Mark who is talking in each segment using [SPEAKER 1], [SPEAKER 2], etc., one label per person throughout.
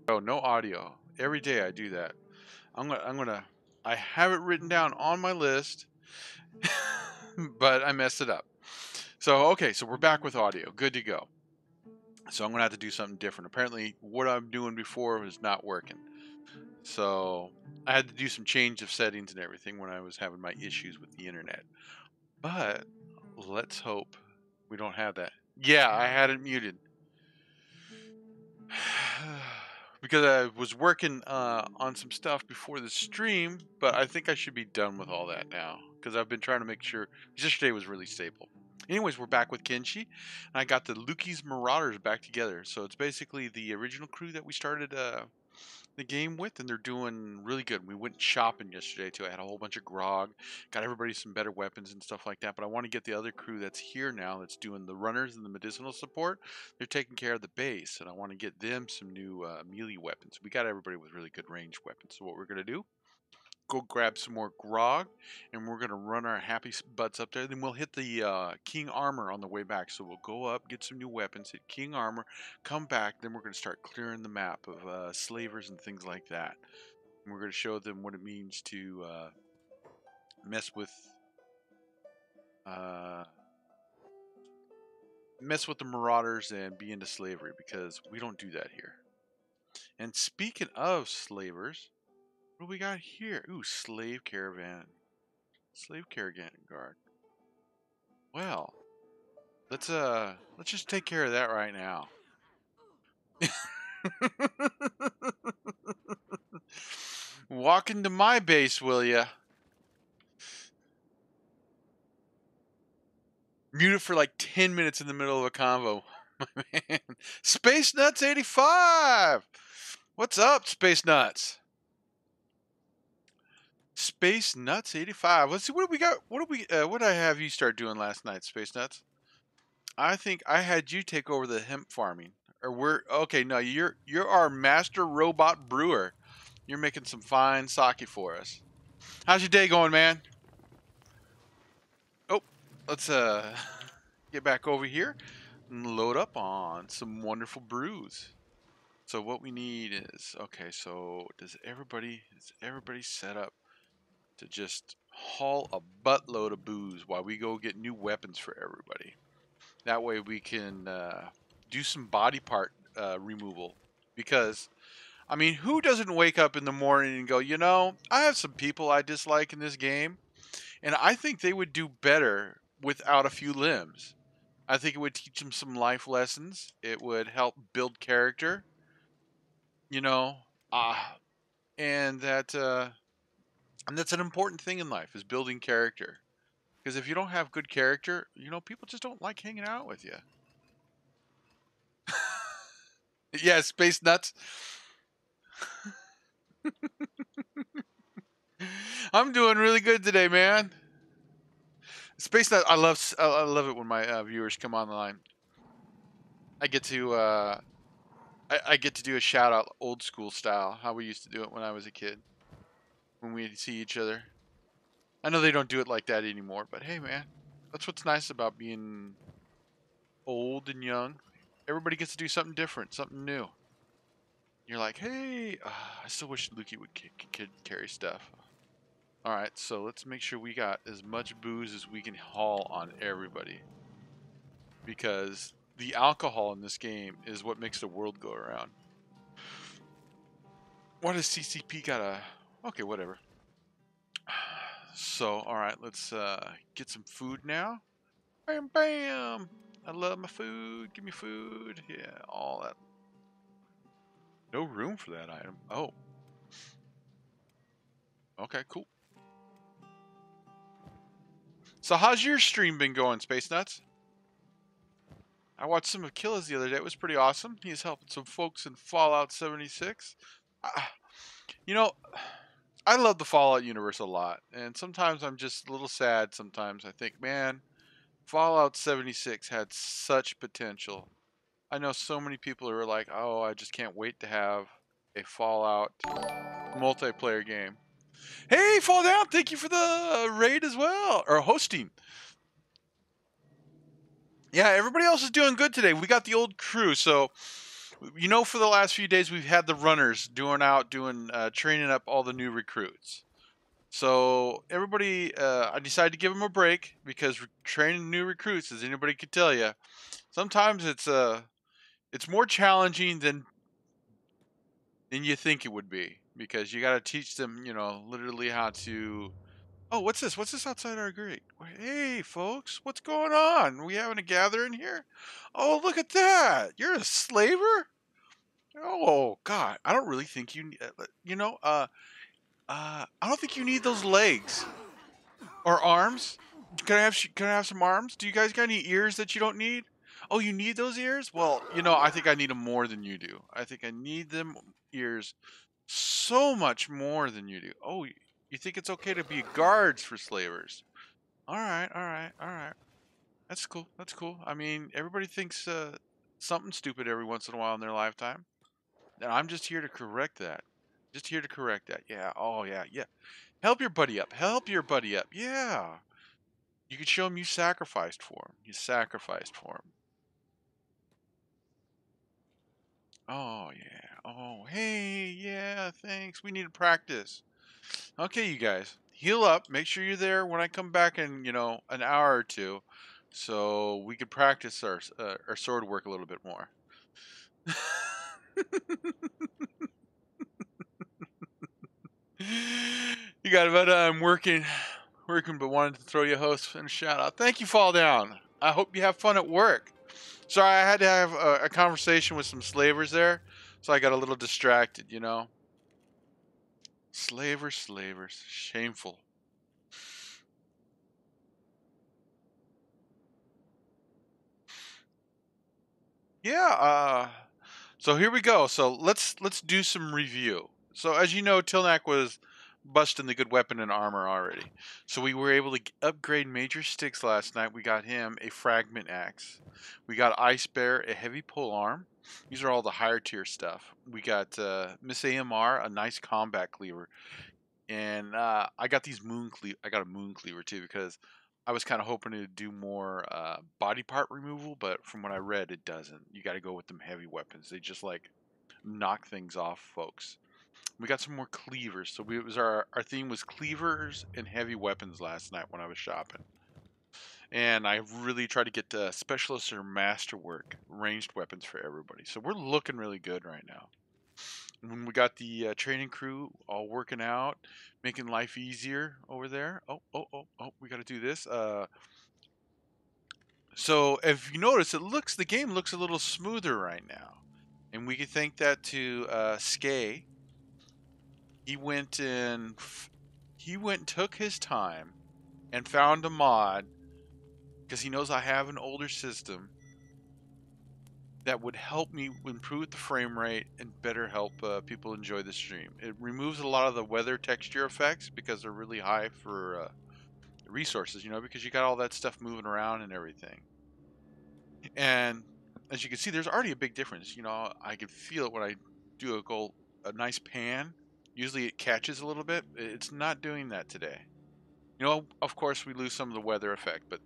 [SPEAKER 1] Oh, no audio. Every day I do that. I have it written down on my list, but I messed it up. So, okay, so we're back with audio. Good to go. So I'm gonna have to do something different. Apparently, what I'm doing before was not working. So I had to do some change of settings and everything when I was having my issues with the internet. But let's hope we don't have that. Yeah, I had it muted. Because I was working on some stuff before the stream, but I think I should be done with all that now because I've been trying to make sure. Yesterday was really stable. Anyways, we're back with Kenshi, and I got the Lukey's Marauders back together. So it's basically the original crew that we started the game with, and they're doing really good. We went shopping yesterday too. I had a whole bunch of grog, got everybody some better weapons and stuff like that. But I want to get the other crew that's here now, that's doing the runners and the medicinal support. They're taking care of the base, and I want to get them some new melee weapons. We got everybody with really good range weapons. So what we're gonna do? Go grab some more grog, and we're gonna run our happy butts up there. Then we'll hit the king armor on the way back. So we'll go up, get some new weapons, hit king armor, come back. Then we're gonna start clearing the map of slavers and things like that. And we're gonna show them what it means to mess with uh, mess with the marauders and be into slavery, because we don't do that here. And speaking of slavers, what do we got here? Ooh, slave caravan, slave caravan guard. Well, let's just take care of that right now. Walk into my base, will ya? Mute it for like 10 minutes in the middle of a convo. My man. Space Nuts 85. What's up, Space Nuts? Space Nuts 85. Let's see, what do we got? What did I have you start doing last night, Space Nuts? I think I had you take over the hemp farming. Or we're okay, no, you're our master robot brewer. You're making some fine sake for us. How's your day going, man? Oh, let's get back over here and load up on some wonderful brews. So what we need is, okay, so is everybody set up to just haul a buttload of booze while we go get new weapons for everybody? That way we can do some body part removal. Because, I mean, who doesn't wake up in the morning and go, you know, I have some people I dislike in this game, and I think they would do better without a few limbs. I think it would teach them some life lessons. It would help build character, you know, and that's an important thing in life, is building character. Because if you don't have good character, you know, people just don't like hanging out with you. Yeah, Space Nuts. I'm doing really good today, man. Space Nuts, I love it when my viewers come on the line. I get to I get to do a shout out old school style, how we used to do it when I was a kid, when we'd see each other. I know they don't do it like that anymore, but hey, man, that's what's nice about being old and young. Everybody gets to do something different, something new. You're like, hey, I still wish Lukey could carry stuff. All right, so let's make sure we got as much booze as we can haul on everybody, because the alcohol in this game is what makes the world go around. What has CCP got a... Okay, whatever. So, all right, let's get some food now. Bam, bam. I love my food. Give me food. Yeah, all that. No room for that item. Oh. Okay, cool. So how's your stream been going, Space Nuts? I watched some of Killa's the other day. It was pretty awesome. He's helping some folks in Fallout 76. You know, I love the Fallout universe a lot. And sometimes I'm just a little sad. Sometimes I think, man, Fallout 76 had such potential. I know so many people who are like, oh, I just can't wait to have a Fallout multiplayer game. Hey, Fall Down, thank you for the raid as well, or hosting. Yeah, everybody else is doing good today. We got the old crew, so You know, for the last few days, we've had the runners doing training up all the new recruits. So everybody, I decided to give them a break because training new recruits, as anybody could tell you, sometimes it's more challenging than you think it would be because you got to teach them, literally how to. Oh, what's this? What's this outside our gate? Hey, folks, what's going on? We having a gathering here? Oh, look at that! You're a slaver? Oh God, I don't really think I don't think you need those legs or arms. Can I have some arms? Do you guys got any ears that you don't need? Oh, you need those ears? Well, I think I need them more than you do. I think I need them ears so much more than you do. Oh, you think it's okay to be guards for slavers? All right, all right, all right. That's cool. That's cool. I mean, everybody thinks something stupid every once in a while in their lifetime. And I'm just here to correct that. Just here to correct that. Yeah. Oh, yeah. Yeah. Help your buddy up. Help your buddy up. Yeah. You could show him you sacrificed for him. You sacrificed for him. Oh, yeah. Oh, hey. Yeah. Thanks. We need to practice. Okay, you guys. Heal up. Make sure you're there when I come back in, an hour or two. So we could practice our sword work a little bit more. You got about I'm working, but wanted to throw you a host and a shout out. Thank you, Fall Down. I hope you have fun at work. Sorry, I had to have a conversation with some slavers there, so I got a little distracted. Slavers, shameful. Yeah. So here we go. So let's do some review. So as you know, Tilnak was busting the good weapon and armor already. So we were able to upgrade Major Sticks last night. We got him a fragment axe. We got Ice Bear a heavy pole arm. These are all the higher tier stuff. We got Miss AMR a nice combat cleaver, and I got I got a moon cleaver too because I was kind of hoping to do more body part removal, but from what I read, it doesn't. You got to go with them heavy weapons. They just like knock things off, folks. We got some more cleavers. So it was our theme was cleavers and heavy weapons last night when I was shopping. And I really tried to get specialist or masterwork ranged weapons for everybody. So we're looking really good right now. When we got the training crew all working out, making life easier over there. Oh, we got to do this. So if you notice, the game looks a little smoother right now, and we can thank that to Skay. He went and took his time and found a mod because he knows I have an older system that would help me improve the frame rate and better help people enjoy the stream. It removes a lot of the weather texture effects because they're really high for resources, because you got all that stuff moving around and everything. And as you can see, there's already a big difference. I can feel it when I do a nice pan. Usually it catches a little bit. It's not doing that today. Of course we lose some of the weather effect, but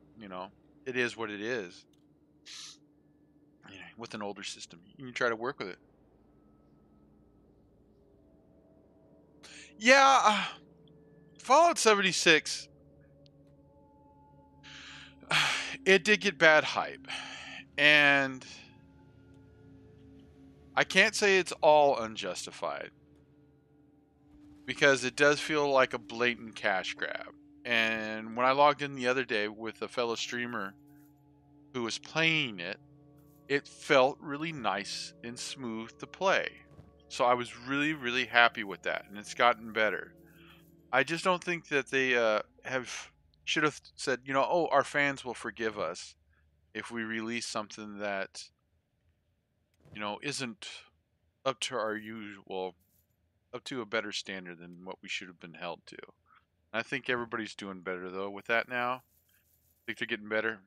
[SPEAKER 1] it is what it is. With an older system, you try to work with it. Yeah, Fallout 76, it did get bad hype, and I can't say it's all unjustified because it does feel like a blatant cash grab. And when I logged in the other day with a fellow streamer who was playing it, it felt really nice and smooth to play. So I was really, really happy with that, and it's gotten better. I just don't think that they should have said, oh, our fans will forgive us if we release something that isn't up to our usual, up to a better standard than what we should have been held to. I think everybody's doing better though with that now. I think they're getting better.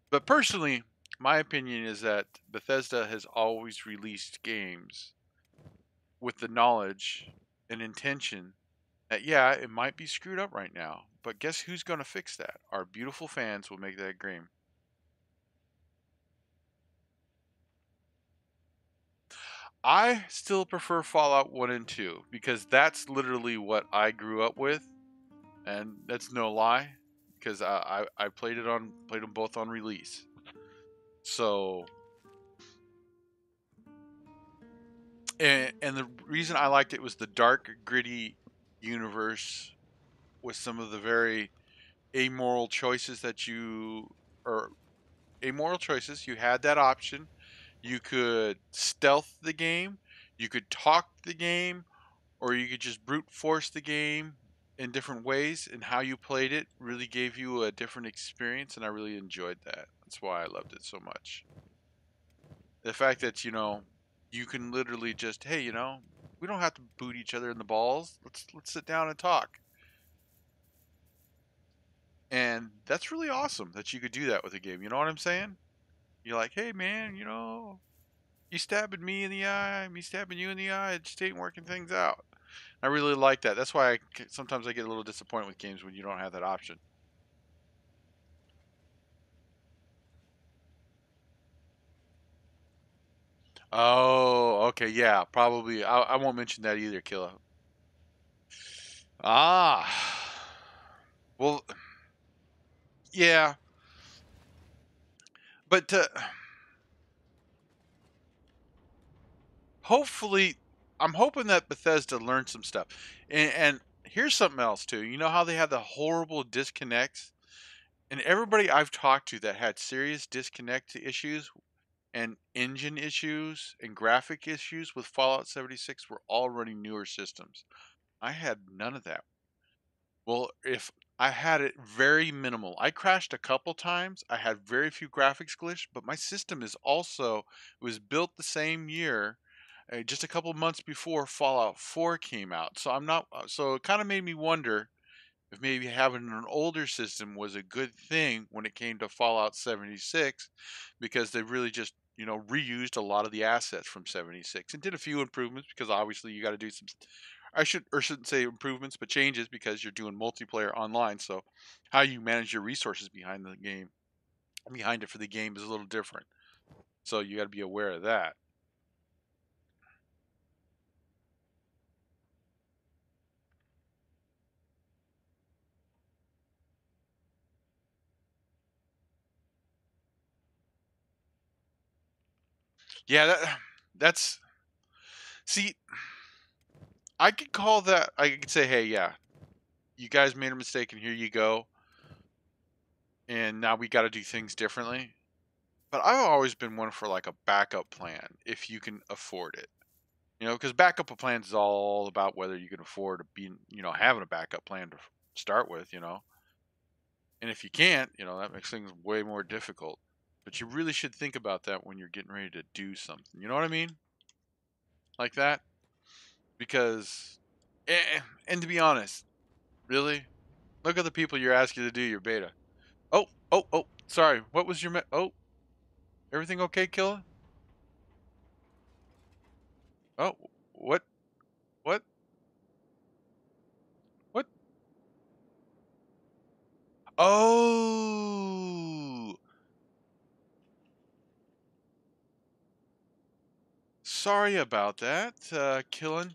[SPEAKER 1] But personally, my opinion is that Bethesda has always released games with the knowledge and intention that, yeah, it might be screwed up right now, but guess who's going to fix that? Our beautiful fans will make that game. I still prefer Fallout 1 and 2 because that's literally what I grew up with, and that's no lie because I played them both on release. So, and the reason I liked it was the dark, gritty universe with some of the very amoral choices that you or amoral choices. You had that option. You could stealth the game, you could talk the game, or you could just brute force the game in different ways. And how you played it really gave you a different experience, and I really enjoyed that. That's why I loved it so much. The fact that you can literally just, hey, we don't have to boot each other in the balls. Let's sit down and talk. And that's really awesome that you could do that with a game. You know what I'm saying? You're like, hey man, you stabbing me in the eye, me stabbing you in the eye. It just ain't working things out. I really like that. That's why sometimes I get a little disappointed with games when you don't have that option. Oh, okay, yeah, probably. I won't mention that either, Killa. Ah, well, yeah, but hopefully, I'm hoping that Bethesda learned some stuff. And here's something else too. You know how they had the horrible disconnects, and everybody I've talked to that had serious disconnect issues and engine issues and graphic issues with Fallout 76 were all running newer systems. I had none of that. Well, if I had it very minimal. I crashed a couple times. I had very few graphics glitch, but my system is also it was built the same year, just a couple months before Fallout 4 came out. So I'm not. So it kind of made me wonder if maybe having an older system was a good thing when it came to Fallout 76 because they really just, reused a lot of the assets from 76 and did a few improvements because obviously you got to do some shouldn't say improvements but changes because you're doing multiplayer online, so how you manage your resources behind it for the game is a little different. So you got to be aware of that. Yeah, that's see, I could call that I could say, "Hey, yeah, you guys made a mistake and here you go. And now we got to do things differently." But I've always been one for like a backup plan if you can afford it. Because backup plans is all about whether you can afford to be, having a backup plan to start with. And if you can't, that makes things way more difficult. But you really should think about that when you're getting ready to do something. You know what I mean? Like that? Because, and to be honest, really, look at the people you're asking to do your beta. Oh, oh, oh, sorry. What was your, oh, everything okay, Killa? Oh, what? What? What? Oh, sorry about that, Killen.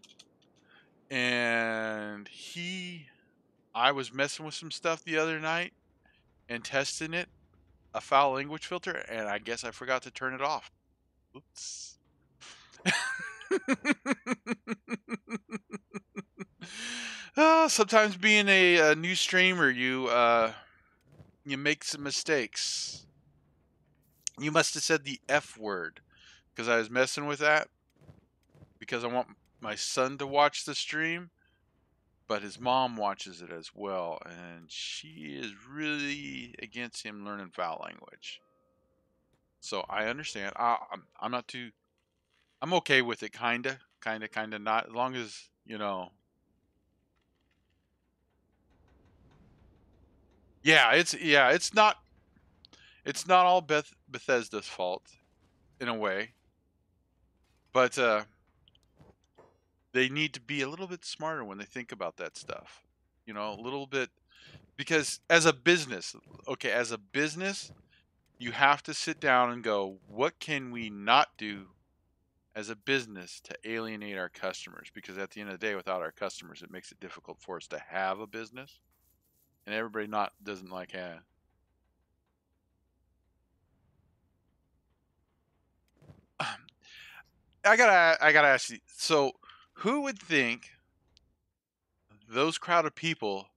[SPEAKER 1] And I was messing with some stuff the other night and testing it, a foul language filter, and I guess I forgot to turn it off. Oops. Sometimes being a new streamer, you make some mistakes. You must have said the F word because I was messing with that because I want my son to watch the stream, but his mom watches it as well, and she is really against him learning foul language. So I understand. I'm not too. I'm okay with it, kinda not. As long as yeah, it's not all Bethesda's fault in a way, but they need to be a little bit smarter when they think about that stuff. A little bit because as a business, you have to sit down and go, what can we not do as a business to alienate our customers, because at the end of the day, without our customers, it makes it difficult for us to have a business, and everybody not doesn't like I gotta ask you. So, who would think those crowd of people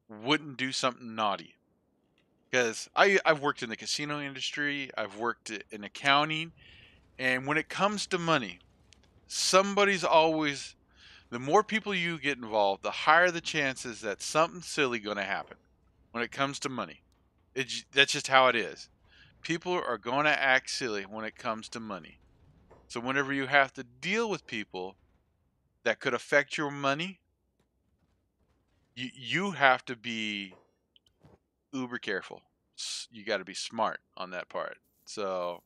[SPEAKER 1] wouldn't do something naughty? Because I've worked in the casino industry, I've worked in accounting, and when it comes to money, somebody's always the more people you get involved, the higher the chances that something silly going to happen when it comes to money. That's just how it is. People are going to act silly when it comes to money. So whenever you have to deal with people that could affect your money, you have to be uber careful. You got to be smart on that part. So,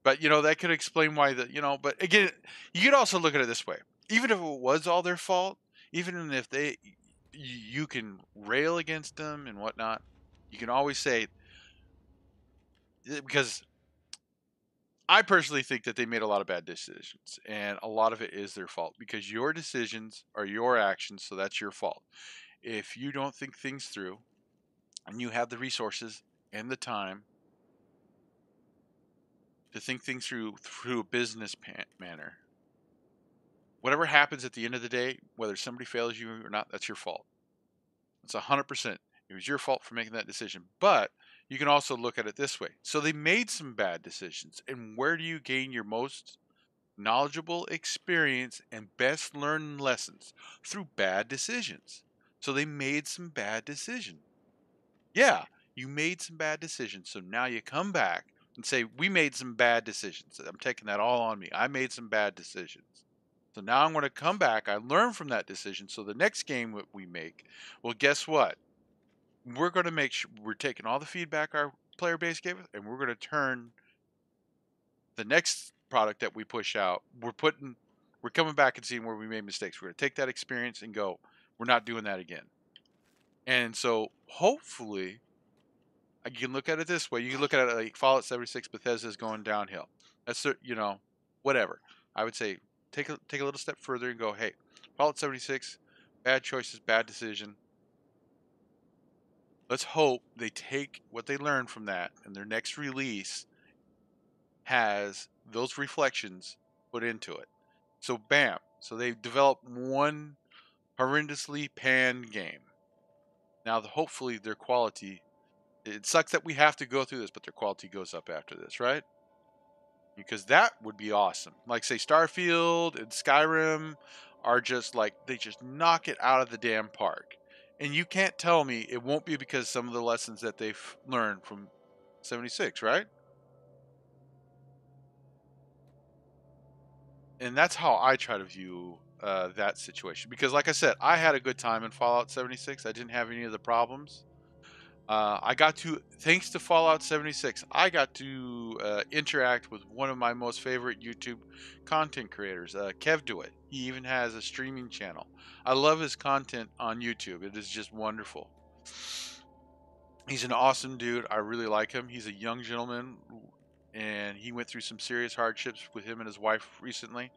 [SPEAKER 1] but that could explain why but again, you could also look at it this way. Even if it was all their fault, even if you can rail against them and whatnot, you can always say, because I personally think that they made a lot of bad decisions, and a lot of it is their fault because your decisions are your actions, so that's your fault. If you don't think things through and you have the resources and the time to think things through a business manner, whatever happens at the end of the day, whether somebody fails you or not, that's your fault. It's 100%. It was your fault for making that decision. But you can also look at it this way. So they made some bad decisions. And where do you gain your most knowledgeable experience and best learned lessons? Through bad decisions. So they made some bad decisions. Yeah, you made some bad decisions. So now you come back and say, we made some bad decisions. I'm taking that all on me. I made some bad decisions. So now I'm going to come back. I learn from that decision. So the next game that we make, well, guess what? We're going to make sure we're taking all the feedback our player base gave us, and we're going to turn the next product that we push out. We're coming back and seeing where we made mistakes. We're going to take that experience and go, we're not doing that again. And so hopefully, you can look at it this way. You can look at it like Fallout 76, Bethesda's going downhill. That's whatever. I would say take a little step further and go, hey, Fallout 76, bad choices, bad decision. Let's hope they take what they learned from that and their next release has those reflections put into it. So bam. So they've developed one horrendously panned game. Now hopefully their quality, it sucks that we have to go through this, but their quality goes up after this, right? Because that would be awesome. Like say Starfield and Skyrim are just like they just knock it out of the damn park. And you can't tell me it won't be because some of the lessons that they've learned from 76, right? And that's how I try to view that situation. Because like I said, I had a good time in Fallout 76. I didn't have any of the problems. I got to, thanks to Fallout 76, I got to interact with one of my most favorite YouTube content creators, Kev Do It. He even has a streaming channel. I love his content on YouTube. It is just wonderful. He's an awesome dude. I really like him. He's a young gentleman, and he went through some serious hardships with him and his wife recently,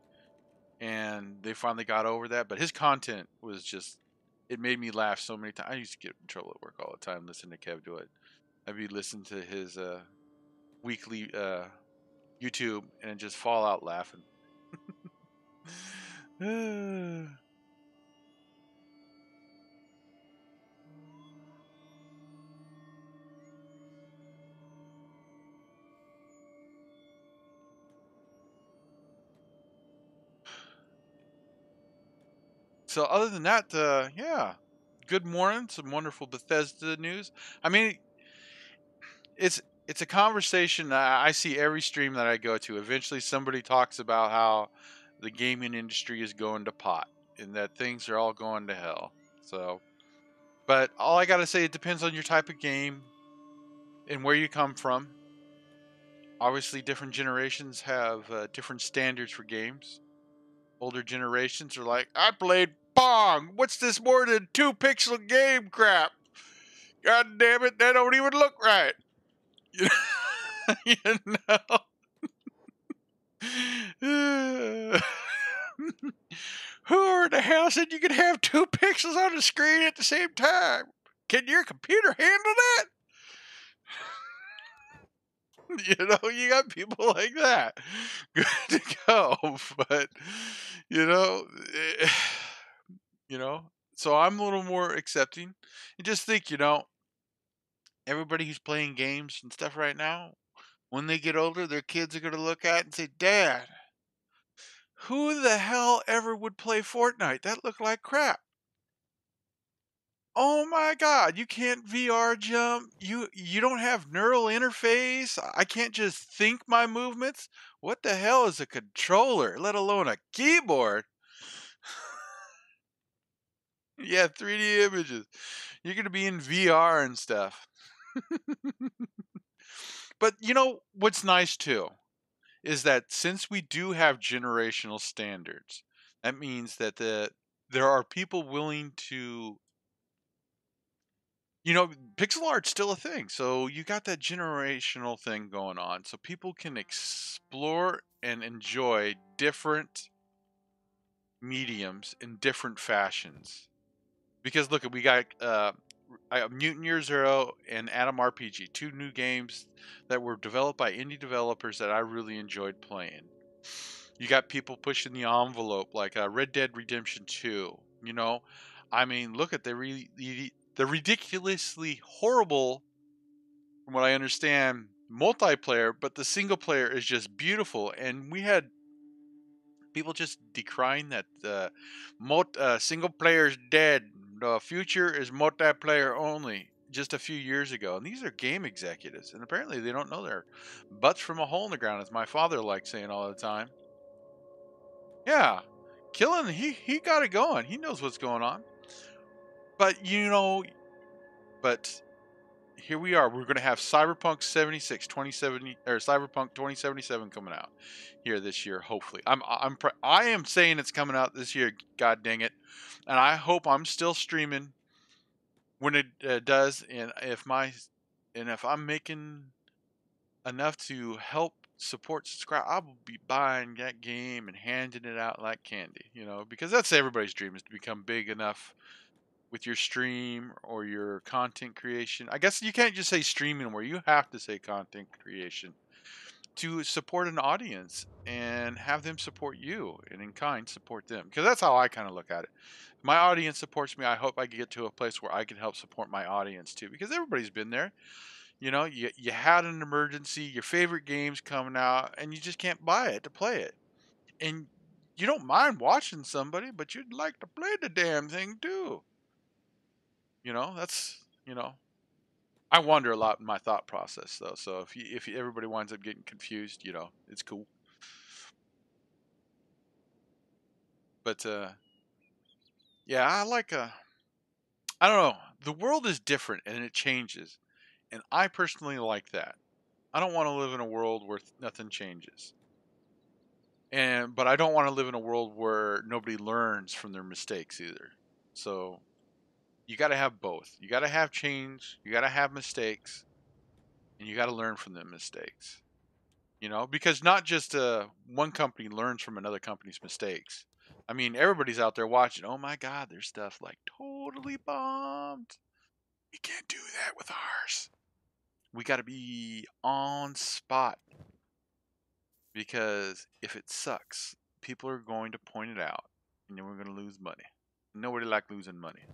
[SPEAKER 1] and they finally got over that. But his content was just, it made me laugh so many times. I used to get in trouble at work all the time listening to Kev Do It. I'd be listening to his weekly YouTube and just fall out laughing. So other than that, yeah, good morning. Some wonderful Bethesda news. I mean, it's a conversation that I see every stream that I go to. Eventually, somebody talks about how the gaming industry is going to pot and that things are all going to hell. So, but all I gotta say, it depends on your type of game and where you come from. Obviously, different generations have different standards for games. Older generations are like, I played Pong. What's this more than 2 pixel game crap? God damn it, that don't even look right. You know? Who the hell said you could have two pixels on the screen at the same time? Can your computer handle that? You got people like that. Good to go. But, you know, eh, you know, so I'm a little more accepting. You just think, everybody who's playing games and stuff right now, when they get older, their kids are going to look at it and say, Dad, who the hell ever would play Fortnite? That looked like crap. Oh my God, you can't VR jump. You don't have neural interface. I can't just think my movements. What the hell is a controller, let alone a keyboard? Yeah, 3D images. You're going to be in VR and stuff. But what's nice too is that since we do have generational standards, that means that there are people willing to, pixel art's still a thing. So you got that generational thing going on. So people can explore and enjoy different mediums in different fashions. Because look, we got Mutant Year Zero and Atom RPG, two new games that were developed by indie developers that I really enjoyed playing. You got people pushing the envelope like Red Dead Redemption 2. I mean, look at the ridiculously horrible, from what I understand, multiplayer, but the single player is just beautiful. And we had people just decrying that single player is dead. The future is multiplayer only. Just a few years ago, and these are game executives, and apparently they don't know their butts from a hole in the ground, as my father likes saying all the time. Yeah, killing he got it going. He knows what's going on. But but here we are. We're going to have Cyberpunk 2070 or Cyberpunk 2077 coming out here this year. Hopefully, I am saying it's coming out this year. God dang it! And I hope I'm still streaming when it does. And if I'm making enough to help support subscribe, I will be buying that game and handing it out like candy. Because that's everybody's dream, is to become big enough with your stream or your content creation. I guess you can't just say streaming where you have to say content creation to support an audience and have them support you, and in kind support them. Because that's how I kind of look at it. If my audience supports me, I hope I can get to a place where I can help support my audience too, because everybody's been there. You had an emergency, your favorite game's coming out, and you just can't buy it to play it. And you don't mind watching somebody, but you'd like to play the damn thing too. That's I wander a lot in my thought process though. So if everybody winds up getting confused, it's cool. But yeah, I don't know. The world is different and it changes, and I personally like that. I don't want to live in a world where nothing changes. But I don't want to live in a world where nobody learns from their mistakes either. So you got to have both. You got to have change, you got to have mistakes, and you got to learn from the mistakes. Because not just one company learns from another company's mistakes. I mean, everybody's out there watching. Oh my God, their stuff like totally bombed. We can't do that with ours. We got to be on spot, because if it sucks, people are going to point it out, and then we're going to lose money. Nobody likes losing money,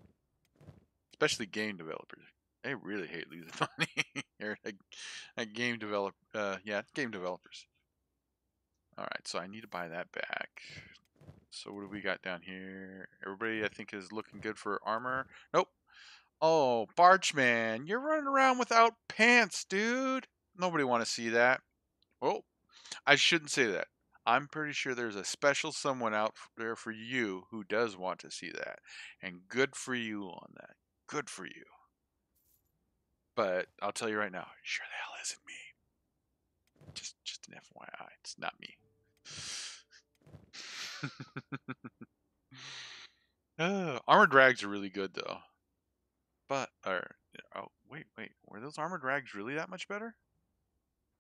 [SPEAKER 1] especially game developers. They really hate losing money. They're like game game developers. All right, so I need to buy that back. So what do we got down here? Everybody, I think, is looking good for armor. Nope. Oh, Barchman, you're running around without pants, dude. Nobody want to see that. Oh, I shouldn't say that. I'm pretty sure there's a special someone out there for you who does want to see that. And good for you on that. Good for you. But I'll tell you right now, sure the hell isn't me. Just an FYI, it's not me. Armored rags are really good though. But oh wait, were those armored rags really that much better?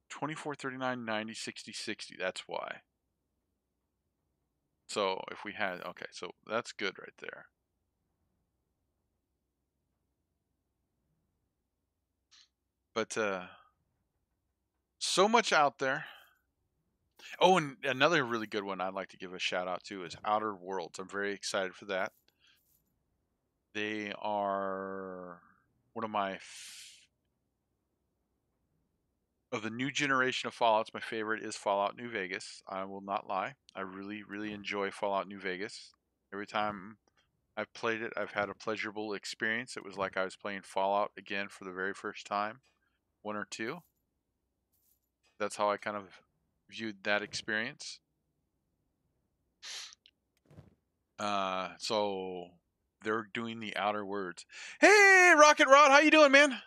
[SPEAKER 1] 24, 39, 90, 60, 60. That's why. So if we had, okay, so that's good right there. But so much out there. Oh, and another really good one I'd like to give a shout out to is Outer Worlds. I'm very excited for that. They are one of my of the new generation of Fallouts. My favorite is Fallout New Vegas. I will not lie. I really, really enjoy Fallout New Vegas. Every time I've played it, I've had a pleasurable experience. It was like I was playing Fallout again for the very first time, one or two. That's how I kind of viewed that experience. So they're doing the Outer Worlds. Hey, Rocket Rod, how you doing, man?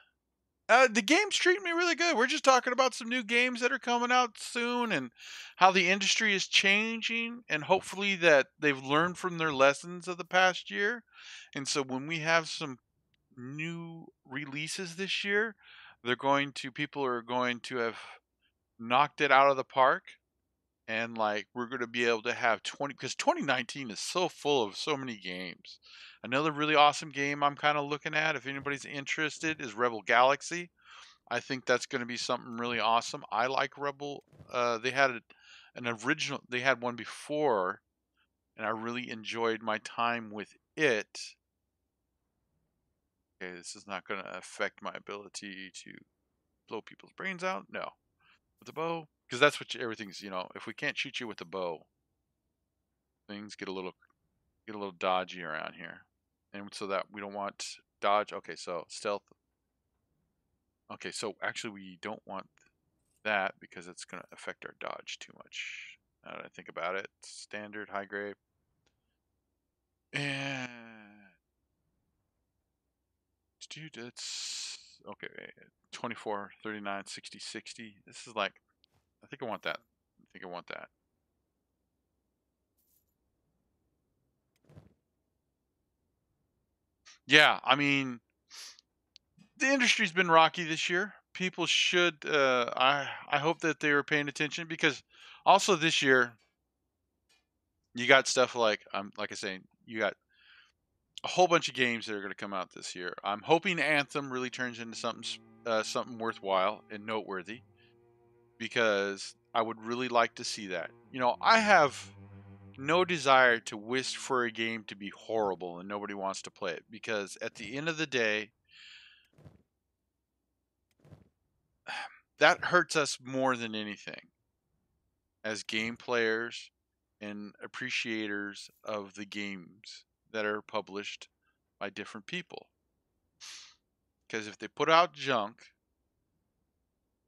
[SPEAKER 1] The game's treating me really good. We're just talking about some new games that are coming out soon and how the industry is changing, and hopefully that they've learned from their lessons of the past year. And so when we have some new releases this year, people are going to have knocked it out of the park, and like we're going to be able to have 20, because 2019 is so full of so many games. Another really awesome game I'm kind of looking at, if anybody's interested, is Rebel Galaxy. I think that's going to be something really awesome. I like Rebel. They had an original. They had one before, and I really enjoyed my time with it. Okay, this is not going to affect my ability to blow people's brains out. No, with the bow, because that's what everything's. If we can't shoot you with the bow, things get a little dodgy around here, and so that we don't want dodge. Okay, so stealth. Okay, so actually we don't want that because it's going to affect our dodge too much. Now that I think about it, standard, high grade, and dude, it's okay. 24, 39, 60, 60. This is like, I think I want that. I think I want that. Yeah, I mean, the industry's been rocky this year. People should. I hope that they were paying attention, because also this year you got stuff like I say, you got a whole bunch of games that are going to come out this year. I'm hoping Anthem really turns into something worthwhile and noteworthy, because I would really like to see that. I have no desire to wish for a game to be horrible and nobody wants to play it, because at the end of the day, that hurts us more than anything as game players and appreciators of the games that are published by different people. Because if they put out junk,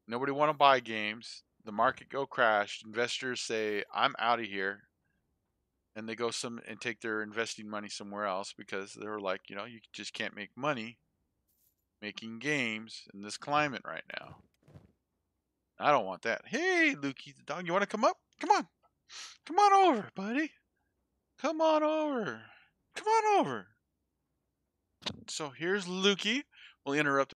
[SPEAKER 1] nobody want to buy games, the market go crash, investors say, I'm out of here, and they go and take their investing money somewhere else, because they're like, you just can't make money making games in this climate right now. I don't want that. Hey, Lukey the dog, you want to come up? Come on. Come on over, buddy. Come on over. Come on over. So here's Lukey. We'll interrupt